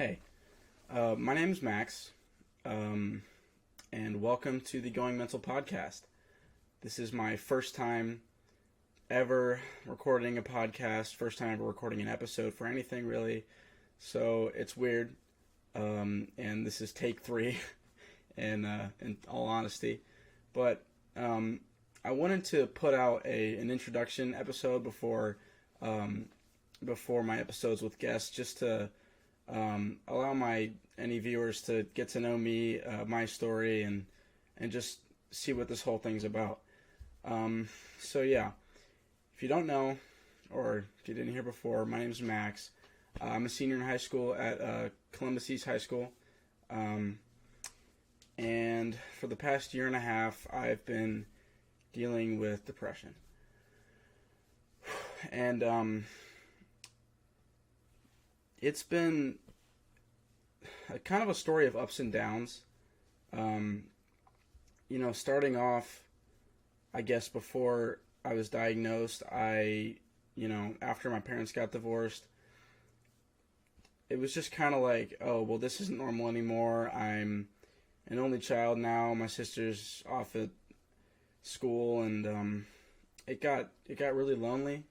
Hey, my name's Max, and welcome to the Going Mental podcast. This is my first time ever recording a podcast, first time ever recording an episode for anything really, so it's weird, and this is take three, in all honesty, but I wanted to put out an introduction episode before my episodes with guests, just to allow any viewers to get to know me, my story, and just see what this whole thing's about. So yeah, if you don't know, or if you didn't hear before, my name's Max. I'm a senior in high school at Columbus East High School, and for the past year and a half, I've been dealing with depression, and it's been kind of a story of ups and downs. Starting off, I guess before I was diagnosed, after my parents got divorced, it was just kind of like, oh, well, this isn't normal anymore. I'm an only child now. My sister's off at school, and it got really lonely.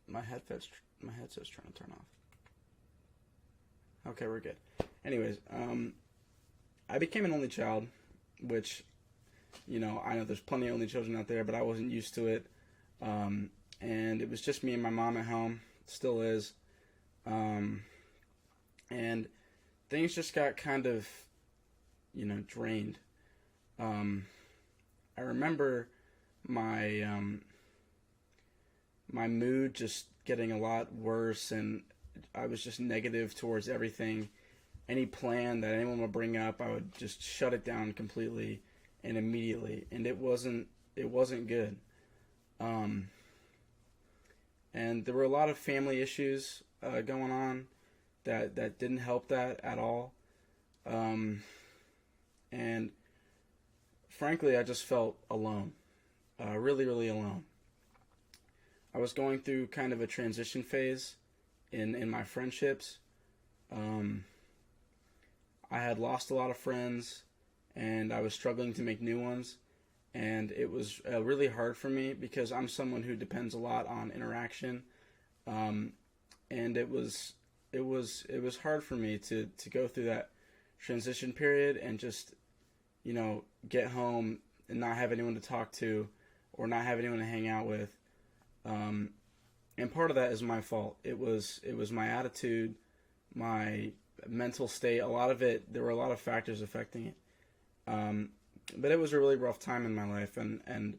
My headset's trying to turn off. Okay, we're good. Anyways, I became an only child, which, I know there's plenty of only children out there, but I wasn't used to it. And it was just me and my mom at home. Still is. And things just got kind of, drained. I remember my mood just getting a lot worse, and I was just negative towards everything. Any plan that anyone would bring up, I would just shut it down completely and immediately, and it wasn't good. And there were a lot of family issues going on that didn't help that at all. And frankly, I just felt alone, really, really alone. I was going through kind of a transition phase in my friendships. I had lost a lot of friends, and I was struggling to make new ones. And it was really hard for me because I'm someone who depends a lot on interaction. And it was hard for me to go through that transition period and just, get home and not have anyone to talk to or not have anyone to hang out with. And part of that is my fault. It was my attitude, my mental state. There were a lot of factors affecting it. But it was a really rough time in my life, and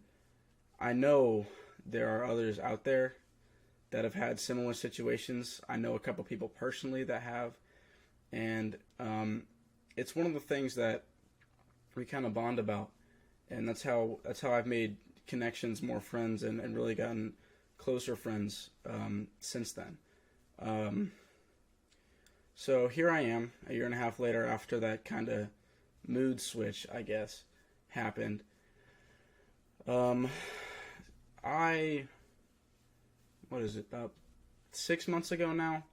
I know there are others out there that have had similar situations. I know a couple people personally that have, and it's one of the things that we kind of bond about, and that's how I've made connections, more friends, and really gotten closer friends since then. So here I am, a year and a half later, after that kind of mood switch, I guess, happened. About 6 months ago now,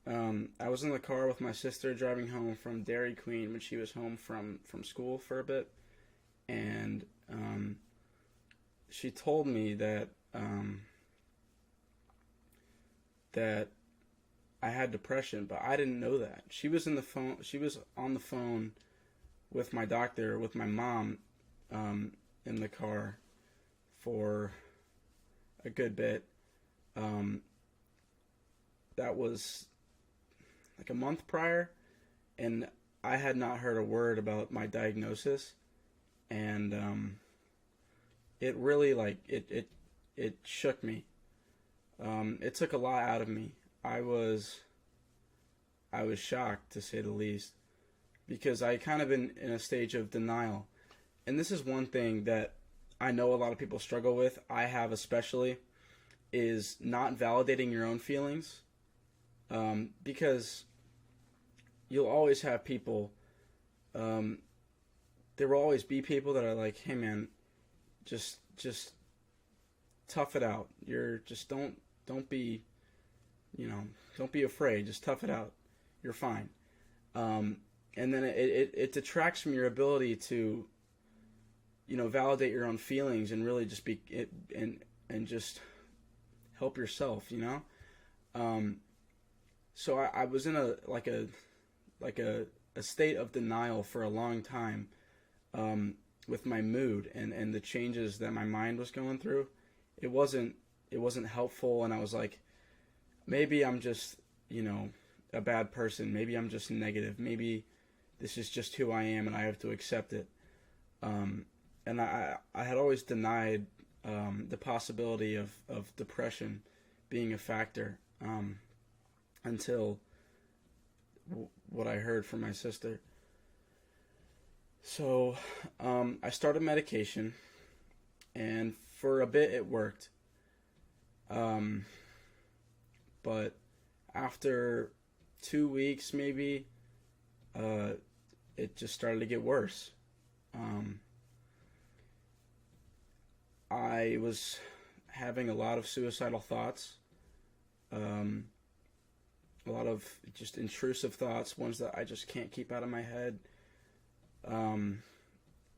I was in the car with my sister driving home from Dairy Queen when she was home from school for a bit, and she told me that I had depression, but I didn't know that. She was on the phone with my doctor, with my mom, in the car for a good bit. That was like a month prior, and I had not heard a word about my diagnosis, and it really it shook me. It took a lot out of me. I was shocked, to say the least, because I kind of been in a stage of denial. And this is one thing that I know a lot of people struggle with, I have especially, is not validating your own feelings. Because you'll always have people, there will always be people that are like, hey man, just tough it out. Don't be You know, don't be afraid. Just tough it out. You're fine. Um, and then it detracts from your ability to, you know, validate your own feelings and really just be it and just help yourself. You know. Um, so I was in a state of denial for a long time, with my mood and the changes that my mind was going through. It wasn't it wasn't helpful, and I was like, maybe I'm just, you know, a bad person. Maybe I'm just negative. Maybe this is just who I am, and I have to accept it. And I had always denied the possibility of depression being a factor, until what I heard from my sister. So I started medication, and for a bit it worked. Um, but after 2 weeks, maybe, uh, it just started to get worse. Um, I was having a lot of suicidal thoughts, um, a lot of just intrusive thoughts, ones that I just can't keep out of my head. Um,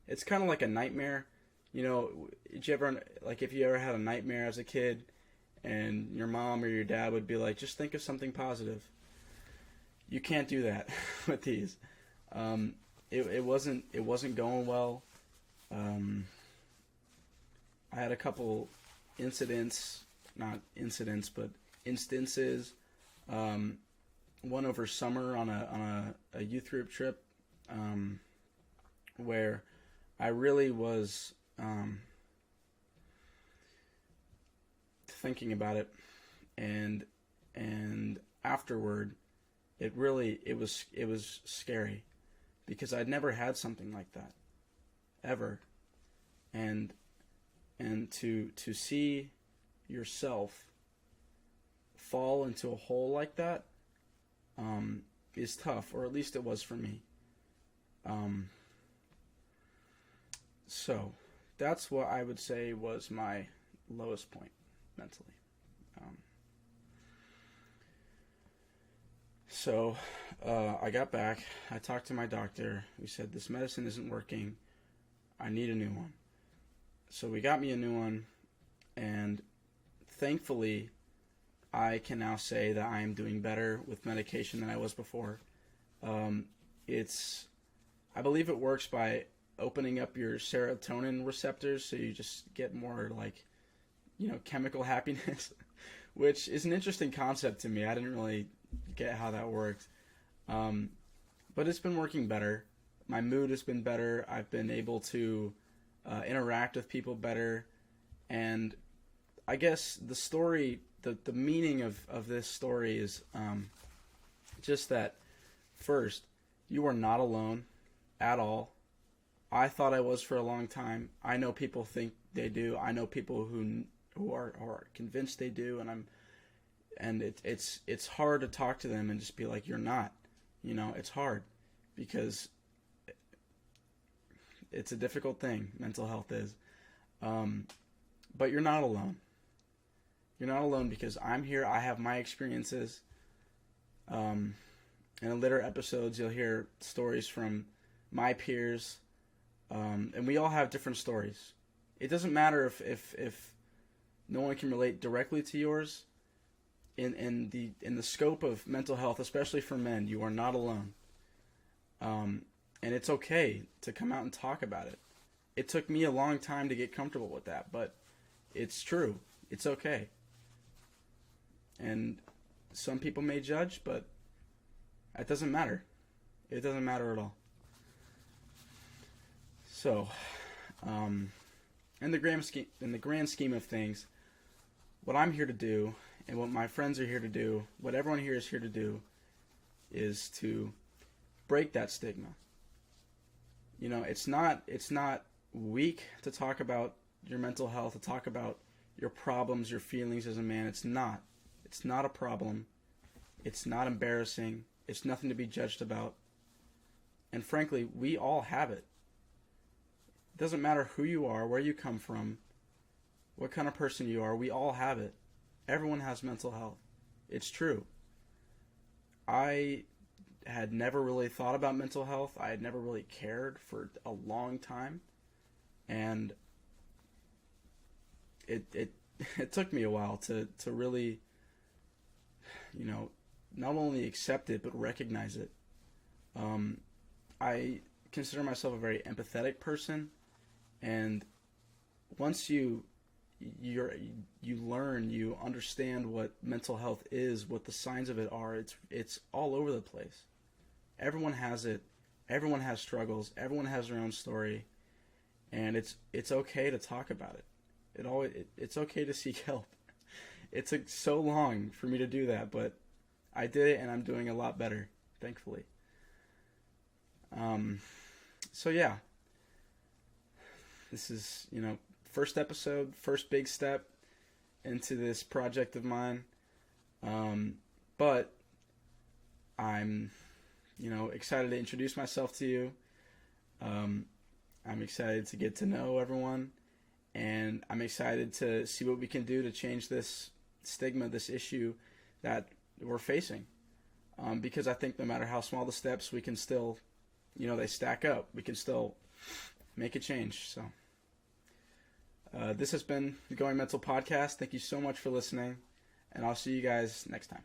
it's kind of like a nightmare. You know, did you ever, like, if you ever had a nightmare as a kid, and your mom or your dad would be like, just think of something positive. You can't do that with these. It wasn't going well. Um, I had a couple incidents, not incidents, but instances. Um, One over summer on a youth group trip, where I really was, thinking about it, and afterward, it was scary, because I'd never had something like that ever, and to see yourself fall into a hole like that, is tough, or at least it was for me. Um, so that's what I would say was my lowest point mentally. Um, so I got back. I talked to my doctor. We said, this medicine isn't working. I need a new one. So we got me a new one, and thankfully, I can now say that I am doing better with medication than I was before. Um, it's, I believe it works by opening up your serotonin receptors, so you just get more, like, you know, chemical happiness, which is an interesting concept to me. I didn't really get how that worked. Um, but it's been working better. My mood has been better. I've been able to interact with people better. And I guess the story, the meaning of this story is, just that, first, you are not alone at all. I thought I was for a long time. I know people think they do. I know people who are convinced they do, and it's hard to talk to them and just be like, you're not. You know, it's hard, because it's a difficult thing. Mental health is, but you're not alone. You're not alone, because I'm here. I have my experiences. In later episodes, you'll hear stories from my peers, and we all have different stories. It doesn't matter if no one can relate directly to yours. In the scope of mental health, especially for men, you are not alone. And it's okay to come out and talk about it. It took me a long time to get comfortable with that, but it's true. It's okay. And some people may judge, but it doesn't matter. It doesn't matter at all. So, in the grand scheme of things, what I'm here to do, and what my friends are here to do, what everyone here is here to do, is to break that stigma. You know, it's not weak to talk about your mental health, to talk about your problems, your feelings as a man. It's not. It's not a problem. It's not embarrassing. It's nothing to be judged about. And frankly, we all have it. It doesn't matter who you are, where you come from, what kind of person you are. We all have it. Everyone has mental health. It's true. I had never really thought about mental health. I had never really cared for a long time, and it it took me a while to really, not only accept it but recognize it. I consider myself a very empathetic person, and once you learn, you understand what mental health is, what the signs of it are. It's all over the place. Everyone has it. Everyone has struggles. Everyone has their own story, and it's okay to talk about it. It's okay to seek help. It took so long for me to do that, but I did it, and I'm doing a lot better, thankfully. So yeah, this is, first episode, first big step into this project of mine. But I'm, excited to introduce myself to you. I'm excited to get to know everyone, and I'm excited to see what we can do to change this stigma, this issue that we're facing. Because I think no matter how small the steps, we can still, they stack up. We can still make a change. So this has been the Going Mental Podcast. Thank you so much for listening, and I'll see you guys next time.